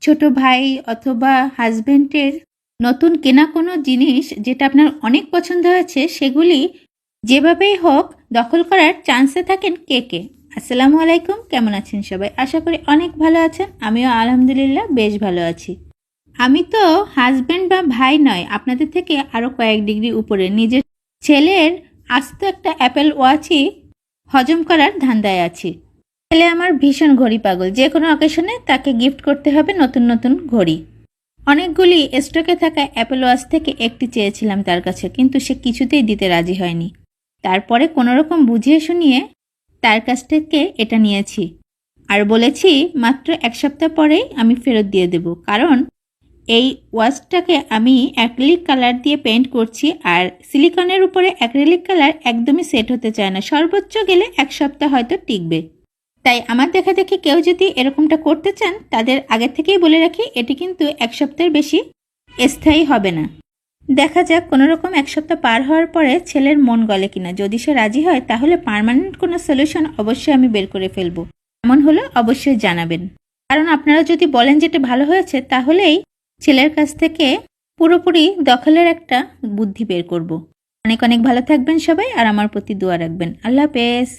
ছোট ভাই অথবা হাজবেন্ডের নতুন কেনা কোনো জিনিস যেটা আপনার অনেক পছন্দ হয়েছে সেগুলি যেভাবেই হোক দখল করার চান্সে থাকেন কে কে? আসসালামু আলাইকুম, কেমন আছেন সবাই? আশা করি অনেক ভালো আছেন। আমিও আলহামদুলিল্লাহ বেশ ভালো আছি। আমি তো হাজবেন্ড বা ভাই নয়, আপনাদের থেকে আরও কয়েক ডিগ্রি উপরে নিজের ছেলের আস্ত একটা অ্যাপেল ওয়াচই হজম করার ধান্দায় আছি। ছেলে আমার ভীষণ ঘড়ি পাগল, যে কোনো অকেশনে তাকে গিফট করতে হবে নতুন নতুন ঘড়ি। অনেকগুলি স্টকে থাকা অ্যাপেল ওয়াচ থেকে একটি চেয়েছিলাম তার কাছে, কিন্তু সে কিছুতেই দিতে রাজি হয়নি। তারপরে কোনোরকম বুঝিয়ে শুনিয়ে তার কাছ থেকে এটা নিয়েছি আর বলেছি মাত্র 1 সপ্তাহ পরেই আমি ফেরত দিয়ে দেব, কারণ এই ওয়াচটাকে আমি অ্যাক্রিলিক কালার দিয়ে পেইন্ট করছি আর সিলিকনের উপরে অ্যাক্রিলিক কালার একদমই সেট হতে চায় না, সর্বোচ্চ গেলে 1 সপ্তাহ হয়তো টিকবে। তাই আমার দেখা দেখি কেউ যদি এরকমটা করতে চান তাদের আগে থেকেই বলে রাখি এটি কিন্তু 1 সপ্তাহের বেশি স্থায়ী হবে না। দেখা যাক কোনোরকম 1 সপ্তাহ পার হওয়ার পরে ছেলের মন গলে কিনা। যদি সে রাজি হয় তাহলে পার্মানেন্ট কোনো সলিউশন অবশ্যই আমি বের করে ফেলবো। এমন হলে অবশ্যই জানাবেন, কারণ আপনারা যদি বলেন যেটা ভালো হয়েছে তাহলেই ছেলের কাছ থেকে পুরোপুরি দখলের একটা বুদ্ধি বের করব। অনেক অনেক ভালো থাকবেন সবাই আর আমার প্রতি দোয়া রাখবেন। আল্লাহ হাফেজ।